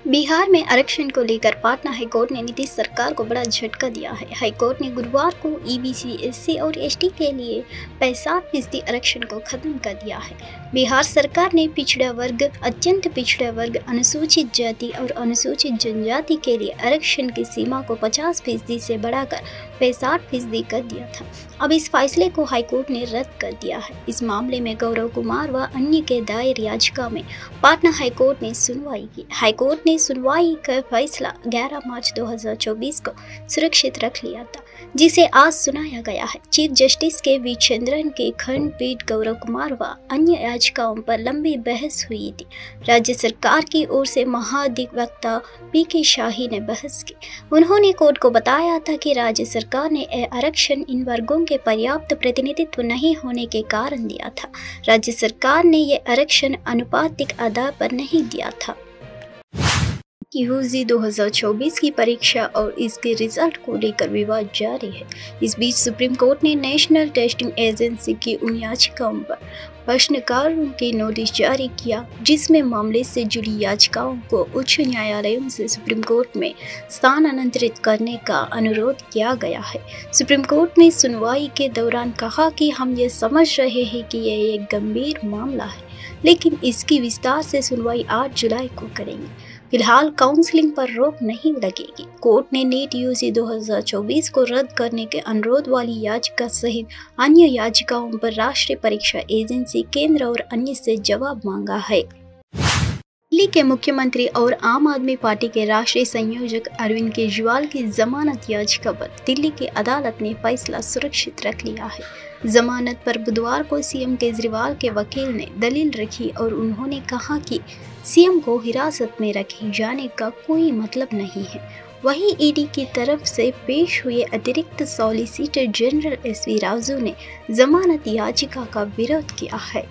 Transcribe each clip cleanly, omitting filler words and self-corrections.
बिहार में आरक्षण को लेकर पटना हाईकोर्ट ने नीतीश सरकार को बड़ा झटका दिया है। हाईकोर्ट ने गुरुवार को ईबीसी, एससी और एसटी के लिए 65% आरक्षण को खत्म कर दिया है। बिहार सरकार ने पिछड़ा वर्ग, अत्यंत पिछड़ा वर्ग, अनुसूचित जाति और अनुसूचित जनजाति के लिए आरक्षण की सीमा को 50% से बढ़ाकर 65% कर दिया था। अब इस फैसले को हाईकोर्ट ने रद्द कर दिया है। इस मामले में गौरव कुमार व अन्य के दायर याचिका में पटना हाईकोर्ट ने सुनवाई की। हाईकोर्ट ने सुनवाई का फैसला 11 मार्च 2024 को सुरक्षित रख लिया था, जिसे आज सुनाया गया है। चीफ जस्टिस के वी चंद्रन की खंडपीठ गौरव कुमार व अन्य याचिकाओं पर लंबी बहस हुई थी। राज्य सरकार की ओर से महाधिवक्ता पीके शाही ने बहस की। उन्होंने कोर्ट को बताया था कि राज्य सरकार ने आरक्षण इन वर्गों के पर्याप्त प्रतिनिधित्व नहीं होने के कारण दिया था। राज्य सरकार ने ये आरक्षण अनुपातिक आधार पर नहीं दिया था। यूजी 2024 की परीक्षा और इसके रिजल्ट को लेकर विवाद जारी है। इस बीच सुप्रीम कोर्ट ने नेशनल टेस्टिंग एजेंसी की उन याचिकाओं पर प्रश्नकारों के नोटिस जारी किया, जिसमें मामले से जुड़ी याचिकाओं को उच्च न्यायालयों से सुप्रीम कोर्ट में स्थानांतरित करने का अनुरोध किया गया है। सुप्रीम कोर्ट ने सुनवाई के दौरान कहा कि हम ये समझ रहे हैं कि यह एक गंभीर मामला है, लेकिन इसकी विस्तार से सुनवाई 8 जुलाई को करेंगे। फिलहाल काउंसलिंग पर रोक नहीं लगेगी। कोर्ट ने नीट यूजी 2024 को रद्द करने के अनुरोध वाली याचिका सहित अन्य याचिकाओं पर राष्ट्रीय परीक्षा एजेंसी, केंद्र और अन्य से जवाब मांगा है। दिल्ली के मुख्यमंत्री और आम आदमी पार्टी के राष्ट्रीय संयोजक अरविंद केजरीवाल की जमानत याचिका पर दिल्ली की अदालत ने फैसला सुरक्षित रख लिया है। जमानत पर बुधवार को सीएम केजरीवाल के वकील ने दलील रखी और उन्होंने कहा कि सीएम को हिरासत में रखे जाने का कोई मतलब नहीं है। वहीं ईडी की तरफ से पेश हुए अतिरिक्त सॉलिसिटर जनरल एसवी राजू ने जमानत याचिका का विरोध किया है।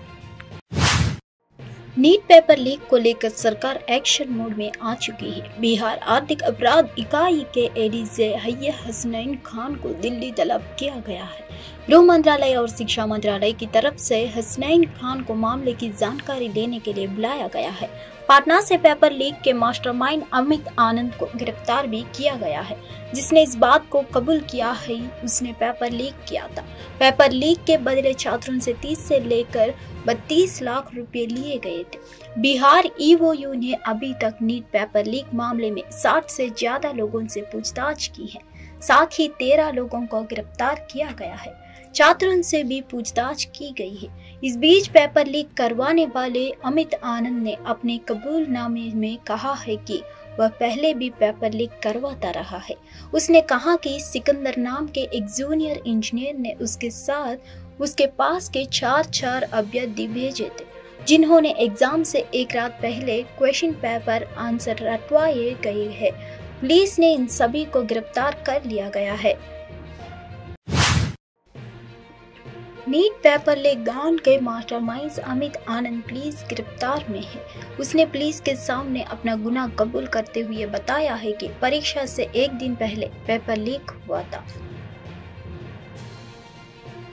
नीट पेपर लीक को लेकर सरकार एक्शन मोड में आ चुकी है। बिहार आर्थिक अपराध इकाई के एडीजे हैया हसनैन खान को दिल्ली तलब किया गया है। गृह मंत्रालय और शिक्षा मंत्रालय की तरफ से हसनैन खान को मामले की जानकारी देने के लिए बुलाया गया है। पटना से पेपर लीक के मास्टरमाइंड अमित आनंद को गिरफ्तार भी किया गया है, जिसने इस बात को कबूल किया है उसने पेपर लीक किया था। पेपर लीक के बदले छात्रों से 30 से लेकर 32 लाख रुपए लिए गए थे। बिहार ईओयू ने अभी तक नीट पेपर लीक मामले में 60 से ज्यादा लोगों से पूछताछ की है। साथ ही 13 लोगों को गिरफ्तार किया गया है। छात्रों से भी पूछताछ की गई है। इस बीच पेपर लीक करवाने वाले अमित आनंद ने अपने कबूलनामे में कहा है कि वह पहले भी पेपर लीक करवाता रहा है। उसने कहा कि सिकंदर नाम के एक जूनियर इंजीनियर ने उसके साथ उसके पास के 4 अभ्यर्थी भेजे थे, जिन्होंने एग्जाम से एक रात पहले क्वेश्चन पेपर आंसर रटवाए गए हैं। पुलिस ने इन सभी को गिरफ्तार कर लिया गया है। नीट पेपर लीक कांड के मास्टरमाइंड अमित आनंद पुलिस गिरफ्तार में है। उसने पुलिस के सामने अपना गुनाह कबूल करते हुए बताया है कि परीक्षा से एक दिन पहले पेपर लीक हुआ था।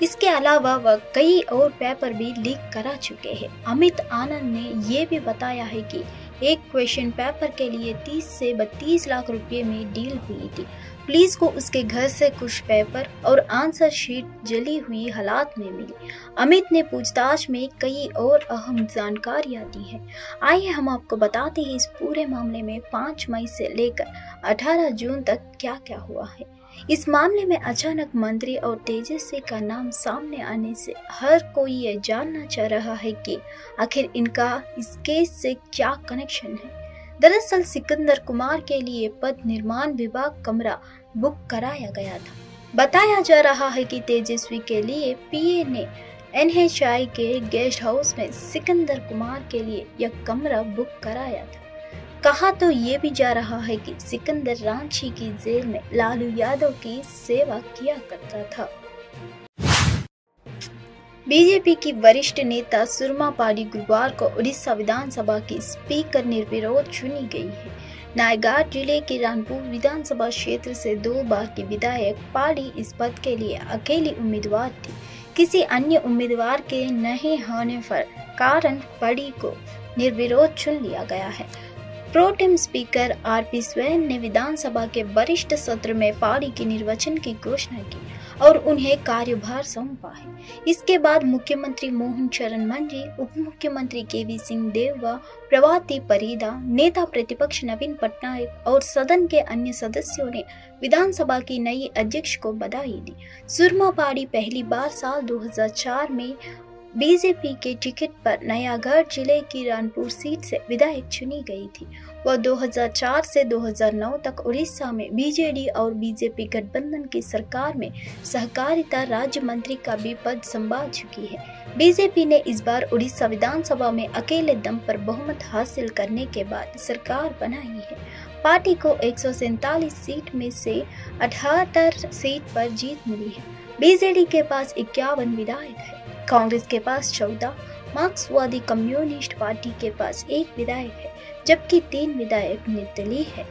इसके अलावा वह कई और पेपर भी लीक करा चुके हैं। अमित आनंद ने ये भी बताया है कि एक क्वेश्चन पेपर के लिए 30 से 32 लाख रुपए में डील हुई थी। पुलिस को उसके घर से कुछ पेपर और आंसर शीट जली हुई हालात में मिली। अमित ने पूछताछ में कई और अहम जानकारियां दी हैं। आइए हम आपको बताते हैं इस पूरे मामले में 5 मई से लेकर 18 जून तक क्या क्या हुआ है। इस मामले में अचानक मंत्री और तेजस्वी का नाम सामने आने से हर कोई ये जानना चाह रहा है कि आखिर इनका इस केस से क्या कनेक्शन है। दरअसल सिकंदर कुमार के लिए पद निर्माण विभाग कमरा बुक कराया गया था। बताया जा रहा है कि तेजस्वी के लिए पीए ने एनएचआई के गेस्ट हाउस में सिकंदर कुमार के लिए यह कमरा बुक कराया था। कहा तो ये भी जा रहा है कि सिकंदर रांची की जेल में लालू यादव की सेवा किया करता था। बीजेपी की वरिष्ठ नेता सुरमा पाली गुरुवार को उड़ीसा विधानसभा की स्पीकर निर्विरोध चुनी गई है। नायगार जिले के रानपुर विधानसभा क्षेत्र से 2 बार की विधायक पाली इस पद के लिए अकेली उम्मीदवार थी। किसी अन्य उम्मीदवार के नहीं होने पर कारण पाली को निर्विरोध चुन लिया गया है। प्रोटेम स्पीकर आरपी स्वैन ने विधानसभा के वरिष्ठ सत्र में पार्टी के निर्वाचन की घोषणा की और उन्हें कार्यभार सौंपा है। इसके बाद मुख्यमंत्री मोहन चरण मांझी, उप मुख्यमंत्री केवी सिंह देववा, प्रभाती परिदा, नेता प्रतिपक्ष नवीन पटनायक और सदन के अन्य सदस्यों ने विधानसभा की नई अध्यक्ष को बधाई दी। सुरमा पार्टी पहली बार साल 2004 में बीजेपी के टिकट पर नयागढ़ जिले की रानपुर सीट से विधायक चुनी गई थी। वह 2004 से 2009 तक उड़ीसा में बीजेडी और बीजेपी गठबंधन की सरकार में सहकारिता राज्य मंत्री का भी पद संभाल चुकी है। बीजेपी ने इस बार उड़ीसा विधानसभा में अकेले दम पर बहुमत हासिल करने के बाद सरकार बनाई है। पार्टी को 147 सीट में से 78 सीट पर जीत मिली है। बीजेडी के पास 51 विधायक है, कांग्रेस के पास 14, मार्क्सवादी कम्युनिस्ट पार्टी के पास 1 विधायक है, जबकि 3 विधायक निर्दलीय है।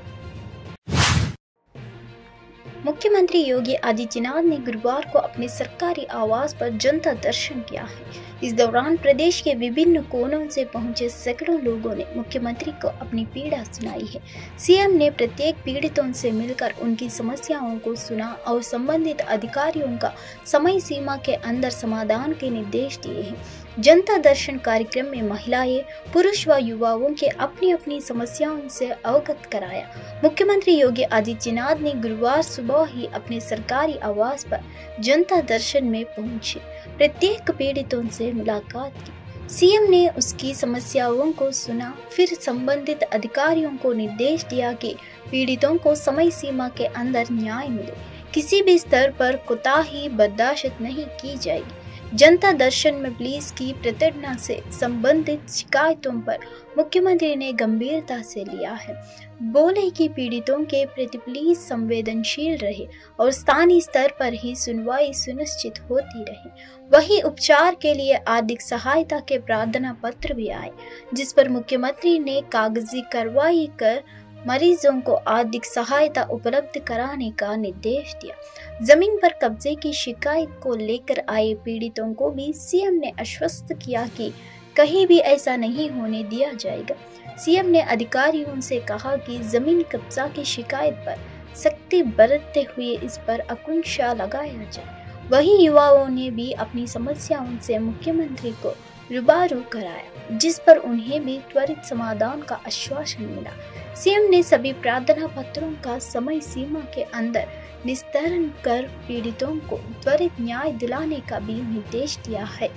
मुख्यमंत्री योगी आदित्यनाथ ने गुरुवार को अपने सरकारी आवास पर जनता दर्शन किया है। इस दौरान प्रदेश के विभिन्न कोनों से पहुंचे सैकड़ों लोगों ने मुख्यमंत्री को अपनी पीड़ा सुनाई है। सीएम ने प्रत्येक पीड़ितों से मिलकर उनकी समस्याओं को सुना और संबंधित अधिकारियों का समय सीमा के अंदर समाधान के निर्देश दिए हैं। जनता दर्शन कार्यक्रम में महिलाएं, पुरुष व युवाओं के अपनी अपनी समस्याओं से अवगत कराया। मुख्यमंत्री योगी आदित्यनाथ ने गुरुवार सुबह ही अपने सरकारी आवास पर जनता दर्शन में पहुंचे प्रत्येक पीड़ितों से मुलाकात की। सीएम ने उसकी समस्याओं को सुना, फिर संबंधित अधिकारियों को निर्देश दिया कि पीड़ितों को समय सीमा के अंदर न्याय मिले। किसी भी स्तर पर कोताही बर्दाश्त नहीं की जाएगी। जनता दर्शन में पुलिस की प्रताड़ना से संबंधित शिकायतों पर मुख्यमंत्री ने गंभीरता से लिया है। बोले कि पीड़ितों के प्रति पुलिस संवेदनशील रहे और स्थानीय स्तर पर ही सुनवाई सुनिश्चित होती रहे। वहीं उपचार के लिए आर्थिक सहायता के प्रार्थना पत्र भी आए, जिस पर मुख्यमंत्री ने कागजी कार्रवाई कर मरीजों को आर्थिक सहायता उपलब्ध कराने का निर्देश दिया। जमीन पर कब्जे की शिकायत को लेकर आए पीड़ितों को भी सीएम ने आश्वस्त किया कि कहीं भी ऐसा नहीं होने दिया जाएगा। सीएम ने अधिकारियों से कहा कि जमीन कब्जा की शिकायत पर सख्ती बरतते हुए इस पर अंकुश लगाया जाए। वहीं युवाओं ने भी अपनी समस्याओं से मुख्यमंत्री को रूबरू कराया, जिस पर उन्हें भी त्वरित समाधान का आश्वासन मिला। सीएम ने सभी प्रार्थना पत्रों का समय सीमा के अंदर निस्तारण कर पीड़ितों को त्वरित न्याय दिलाने का भी निर्देश दिया है।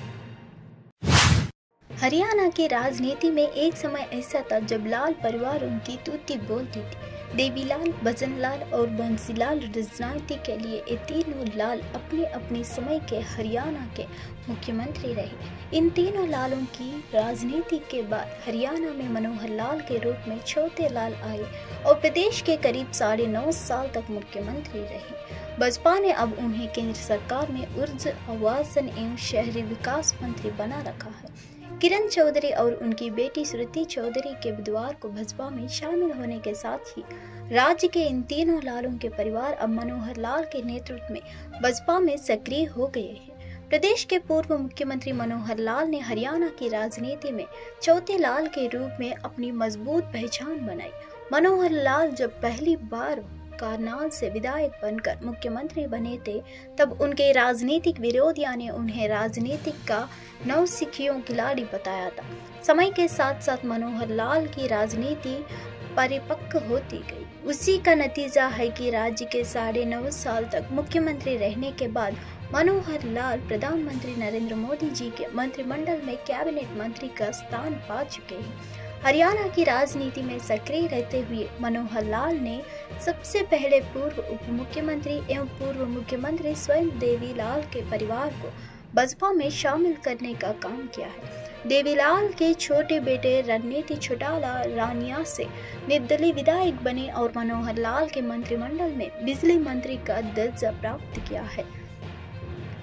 हरियाणा की राजनीति में एक समय ऐसा था जब लाल परिवारों की तूती बोलती थी। देवीलाल, भजनलाल और बंसीलाल राजनीति के लिए ये तीनों लाल अपने अपने समय के हरियाणा के मुख्यमंत्री रहे। इन तीनों लालों की राजनीति के बाद हरियाणा में मनोहर लाल के रूप में छोटे लाल आए और प्रदेश के करीब 9.5 साल तक मुख्यमंत्री रहे। बसपा ने अब उन्हें केंद्र सरकार में ऊर्जा, आवासन एवं शहरी विकास मंत्री बना रखा है। किरण चौधरी और उनकी बेटी श्रुति चौधरी के बुधवार को भाजपा में शामिल होने के साथ ही राज्य के इन तीनों लालों के परिवार अब मनोहर लाल के नेतृत्व में भाजपा में सक्रिय हो गए हैं। प्रदेश के पूर्व मुख्यमंत्री मनोहर लाल ने हरियाणा की राजनीति में चौथे लाल के रूप में अपनी मजबूत पहचान बनाई। मनोहर लाल जब पहली बार करनाल से विधायक बनकर मुख्यमंत्री बने थे, तब उनके राजनीतिक विरोधियों ने उन्हें राजनीतिक का नवसिखियों खिलाड़ी बताया था। समय के साथ साथ मनोहर लाल की राजनीति परिपक्व होती गई। उसी का नतीजा है कि राज्य के 9.5 साल तक मुख्यमंत्री रहने के बाद मनोहर लाल प्रधानमंत्री नरेंद्र मोदी जी के मंत्रिमंडल में कैबिनेट मंत्री का स्थान पा चुके हैं। हरियाणा की राजनीति में सक्रिय रहते हुए मनोहर लाल ने सबसे पहले पूर्व उप मुख्यमंत्री एवं पूर्व मुख्यमंत्री स्वयं देवीलाल के परिवार को बसपा में शामिल करने का काम किया है। देवीलाल के छोटे बेटे रणनीति चौटाला रानिया से निर्दलीय विधायक बने और मनोहर लाल के मंत्रिमंडल में बिजली मंत्री का दर्जा प्राप्त किया है।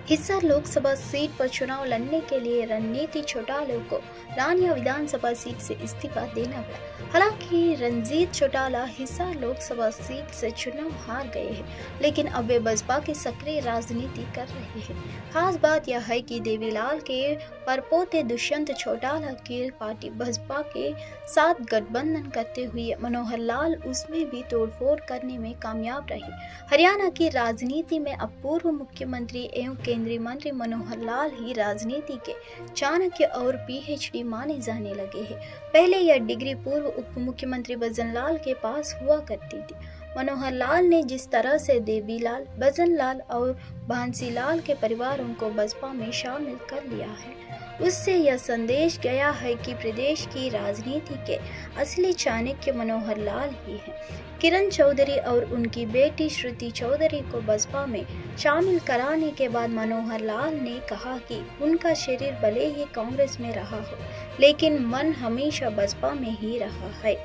हिसार लोकसभा सीट पर चुनाव लड़ने के लिए रणनीति चौटाला को रानिया विधानसभा सीट से इस्तीफा देना पड़ा। हालांकि रणजीत चौटाला हिसार लोकसभा सीट से चुनाव हार गए हैं, लेकिन अब वे बसपा की सक्रिय राजनीति कर रहे हैं। खास बात यह है कि देवीलाल के परपोते दुष्यंत चौटाला की पार्टी बसपा के साथ गठबंधन करते हुए मनोहर लाल उसमें भी तोड़फोड़ करने में कामयाब रहे। हरियाणा की राजनीति में अब पूर्व मुख्यमंत्री एवं केंद्रीय मंत्री मनोहर लाल ही राजनीति के चाणक्य और पीएचडी माने जाने लगे हैं। पहले यह डिग्री पूर्व उप मुख्यमंत्री भजन लाल के पास हुआ करती थी। मनोहर लाल ने जिस तरह से देवीलाल, भजन लाल और भांसी लाल के परिवारों को बसपा में शामिल कर लिया है, उससे यह संदेश गया है कि प्रदेश की राजनीति के असली चाणक्य मनोहर लाल ही हैं। किरण चौधरी और उनकी बेटी श्रुति चौधरी को बसपा में शामिल कराने के बाद मनोहर लाल ने कहा कि उनका शरीर भले ही कांग्रेस में रहा हो, लेकिन मन हमेशा बसपा में ही रहा है।